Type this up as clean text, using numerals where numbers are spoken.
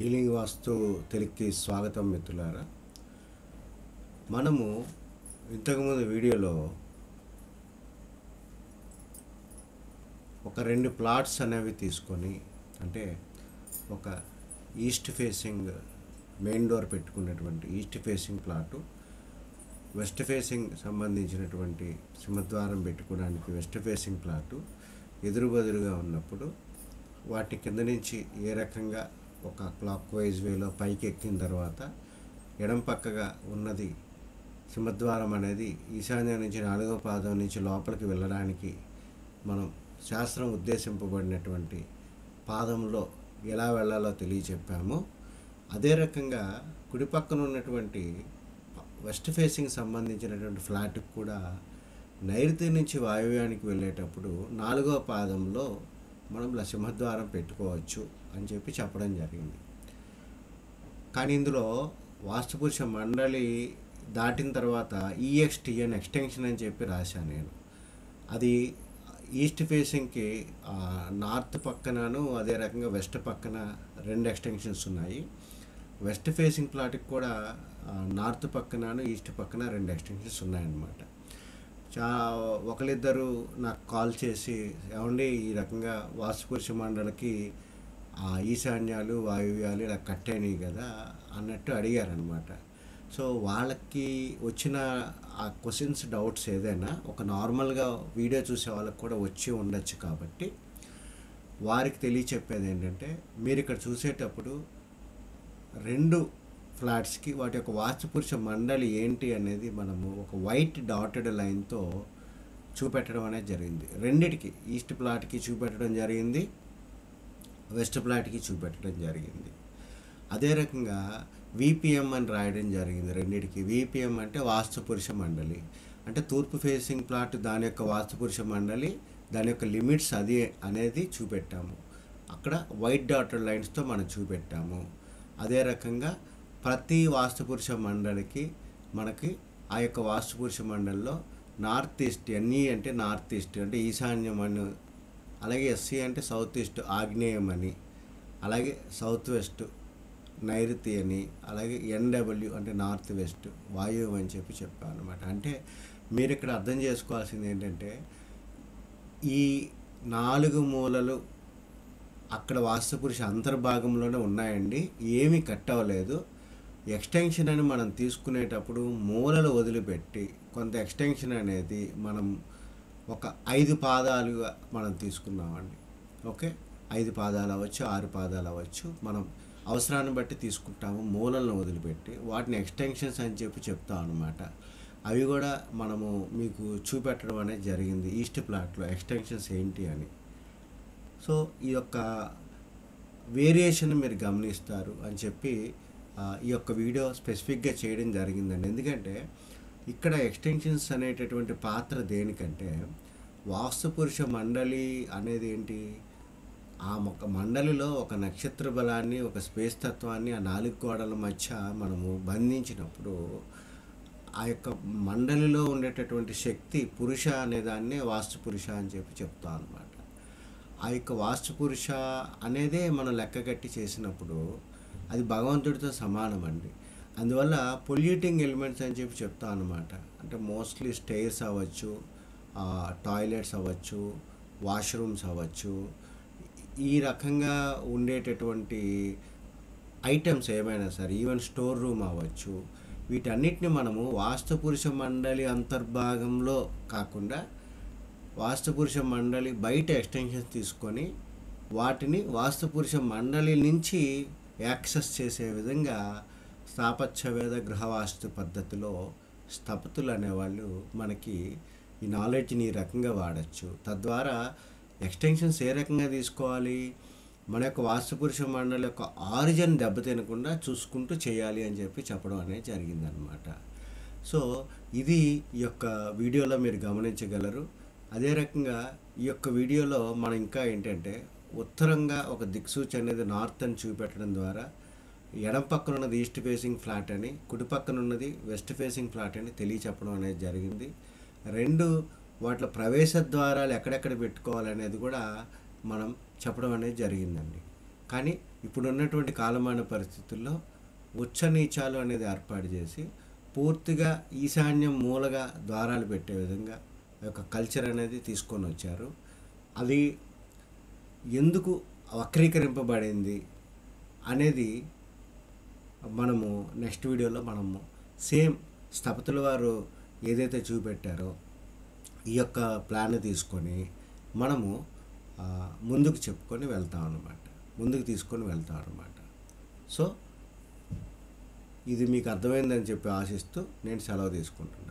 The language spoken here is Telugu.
హీలింగ్ వాస్తు తెలుగుకి స్వాగతం మిత్రులారా. మనము ఇంతకుముందు వీడియోలో ఒక రెండు ప్లాట్స్ అనేవి తీసుకొని, అంటే ఒక ఈస్ట్ ఫేసింగ్ మెయిన్ డోర్ పెట్టుకున్నటువంటి east facing plot, west facing సంబంధించినటువంటి సింహద్వారం పెట్టుకోవడానికి వెస్ట్ ఫేసింగ్ ప్లాటు ఎదురుబదురుగా ఉన్నప్పుడు వాటి కింద నుంచి ఏ రకంగా ఒక క్లాక్ వైజ్ వేలో పైకి ఎక్కిన తర్వాత ఎడం పక్కగా ఉన్నది సింహద్వారం అనేది ఈశాన్యం నుంచి 4వ పాదం నుంచి లోపలికి వెళ్ళడానికి మనం శాస్త్రం ఉద్దేశింపబడినటువంటి పాదంలో ఎలా వెళ్ళాలో తెలియచెప్పాము. అదే రకంగా కుడి పక్కన ఉన్నటువంటి వెస్ట్ ఫేసింగ్ సంబంధించినటువంటి ఫ్లాట్కి కూడా నైరుతి నుంచి వాయువ్యానికి వెళ్ళేటప్పుడు 4వ పాదంలో మనం సింహద్వారం పెట్టుకోవచ్చు అని చెప్పి చెప్పడం జరిగింది. కానీ ఇందులో వాస్తుపురుష మండలి దాటిన తర్వాత ఈఎక్స్టీఎన్ ఎక్స్టెన్షన్ అని చెప్పి రాశాను నేను. అది ఈస్ట్ ఫేసింగ్కి నార్త్ పక్కనను అదే రకంగా వెస్ట్ పక్కన 2 ఎక్స్టెన్షన్స్ ఉన్నాయి. వెస్ట్ ఫేసింగ్ ప్లాట్కి కూడా నార్త్ పక్కనను ఈస్ట్ పక్కన 2 ఎక్స్టెన్షన్స్ ఉన్నాయన్నమాట. ఒకరిద్దరు నాకు కాల్ చేసి, ఏమండి ఈ రకంగా వాస్తుపురుష మండలికి ఈశాన్యాలు వాయువ్యాలు ఇలా కట్టయినాయి కదా అన్నట్టు అడిగారనమాట. సో వాళ్ళకి వచ్చిన ఆ క్వశ్చన్స్ డౌట్స్ ఏదైనా ఒక నార్మల్గా వీడియో చూసే వాళ్ళకి కూడా వచ్చి ఉండొచ్చు, కాబట్టి వారికి తెలియచెప్పేది ఏంటంటే, మీరు ఇక్కడ చూసేటప్పుడు 2 ఫ్లాట్స్కి వాటి యొక్క వాస్తుపురుష మండలి ఏంటి అనేది మనము ఒక వైట్ డాటెడ్ లైన్తో చూపెట్టడం అనేది జరిగింది. రెండిటికి ఈస్ట్ ప్లాట్కి చూపెట్టడం జరిగింది, వెస్ట్ ప్లాట్కి చూపెట్టడం జరిగింది. అదే రకంగా విపిఎం అని రాయడం జరిగింది రెండిటికి. విపిఎం అంటే వాస్తుపురుష మండలి, అంటే తూర్పు ఫేసింగ్ ప్లాట్ దాని యొక్క వాస్తుపురుష మండలి, దాని యొక్క లిమిట్స్ అది అనేది చూపెట్టాము. అక్కడ వైట్ డాటెడ్ లైన్స్తో మనం చూపెట్టాము. అదే రకంగా ప్రతి వాస్తుపురుష మండలికి మనకి ఆ యొక్క వాస్తుపురుష మండలిలో నార్త్ ఈస్ట్, ఎన్ఈ అంటే నార్త్ ఈస్ట్ అంటే ఈశాన్యం అని, అలాగే ఎస్సీ అంటే సౌత్ ఈస్ట్ ఆగ్నేయం అని, అలాగే సౌత్ వెస్ట్ నైరుతి అని, అలాగే ఎన్డబ్ల్యూ అంటే నార్త్ వెస్ట్ వాయువు అని చెప్పి చెప్పాను అనమాట. అంటే మీరు ఇక్కడ అర్థం చేసుకోవాల్సింది ఏంటంటే, ఈ 4 మూలలు అక్కడ వాస్తుపురుష అంతర్భాగంలోనే ఉన్నాయండి, ఏమీ కట్ అవ్వలేదు. ఎక్స్టెన్షన్ అని మనం తీసుకునేటప్పుడు మూలలు వదిలిపెట్టి కొంత ఎక్స్టెన్షన్ అనేది మనం ఒక 5 పాదాలుగా మనం తీసుకున్నామండి. ఓకే, 5 పాదాలు అవ్వచ్చు, 6 పాదాలు అవ్వచ్చు, మనం అవసరాన్ని బట్టి తీసుకుంటాము. మూలలను వదిలిపెట్టి వాటిని ఎక్స్టెన్షన్స్ అని చెప్పి చెప్తాం అనమాట. అవి కూడా మనము మీకు చూపెట్టడం అనేది జరిగింది ఈస్ట్ ప్లాట్లో ఎక్స్టెన్షన్స్ ఏంటి అని. సో ఈ యొక్క వేరియేషన్ మీరు గమనిస్తారు అని చెప్పి ఈ యొక్క వీడియో స్పెసిఫిక్గా చేయడం జరిగిందండి. ఎందుకంటే ఇక్కడ ఎక్స్టెన్షన్స్ అనేటటువంటి పాత్ర దేనికంటే, వాస్తుపురుష మండలి అనేది ఏంటి, ఆ మండలిలో ఒక నక్షత్ర బలాన్ని, ఒక స్పేస్ తత్వాన్ని ఆ 4 గోడల మధ్య మనము బంధించినప్పుడు ఆ యొక్క మండలిలో ఉండేటటువంటి శక్తి పురుష అనేదాన్నే వాస్తుపురుష అని చెప్పి చెప్తాం అన్నమాట. ఆ యొక్క వాస్తుపురుష అనేదే మనం లెక్కగట్టి చేసినప్పుడు అది భగవంతుడితో సమానం అండి. అందువల్ల పొల్యూటింగ్ ఎలిమెంట్స్ అని చెప్పి చెప్తాం అన్నమాట. అంటే మోస్ట్లీ స్టైర్స్ అవ్వచ్చు, టాయిలెట్స్ అవ్వచ్చు, వాష్రూమ్స్ అవ్వచ్చు, ఈ రకంగా ఉండేటటువంటి ఐటమ్స్ ఏమైనా సరే, ఈవెన్ స్టోర్ రూమ్ అవ్వచ్చు, వీటన్నిటిని మనము వాస్తుపురుష మండలి అంతర్భాగంలో కాకుండా వాస్తుపురుష మండలి బయట ఎక్స్టెన్షన్స్ తీసుకొని వాటిని వాస్తుపురుష మండలి నుంచి యాక్సెస్ చేసే విధంగా స్థాపత్యవేద గృహవాస్తు పద్ధతిలో స్థపతులు అనేవాళ్ళు మనకి ఈ నాలెడ్జ్ని ఈ రకంగా వాడచ్చు. తద్వారా ఎక్స్టెన్షన్స్ ఏ రకంగా తీసుకోవాలి, మన యొక్క వాస్తుపురుష మండలి యొక్క ఆరిజిన్ దెబ్బతినకుండా చూసుకుంటూ చేయాలి అని చెప్పి చెప్పడం అనేది జరిగిందనమాట. సో ఇది ఈ యొక్క వీడియోలో మీరు గమనించగలరు. అదే రకంగా ఈ యొక్క వీడియోలో మనం ఇంకా ఏంటంటే, ఉత్తరంగా ఒక దిక్సూచి అనేది నార్త్ అని చూపెట్టడం ద్వారా ఎడం పక్కన ఉన్నది ఈస్ట్ ఫేసింగ్ ఫ్లాట్ అని, కుడి పక్కన ఉన్నది వెస్ట్ ఫేసింగ్ ఫ్లాట్ అని తెలియచెప్పడం అనేది జరిగింది. 2 వాటిలో ప్రవేశ ద్వారాలు ఎక్కడెక్కడ పెట్టుకోవాలనేది కూడా మనం చెప్పడం అనేది జరిగిందండి. కానీ ఇప్పుడున్నటువంటి కాలమాన పరిస్థితుల్లో ఉచ్చ నీచాలు అనేది ఏర్పాటు చేసి పూర్తిగా ఈశాన్యం మూలగా ద్వారాలు పెట్టే విధంగా ఒక కల్చర్ అనేది తీసుకొని వచ్చారు. అది ఎందుకు వక్రీకరింపబడింది అనేది మనము నెక్స్ట్ వీడియోలో మనము సేమ్ స్థపతుల వారు ఏదైతే చూపెట్టారో ఈ యొక్క ప్లాన్ తీసుకొని మనము ముందుకు చెప్పుకొని వెళ్తాం అన్నమాట, ముందుకు తీసుకొని వెళ్తాం అన్నమాట. సో ఇది మీకు అర్థమైందని చెప్పి ఆశిస్తూ నేను సెలవు తీసుకుంటున్నాను.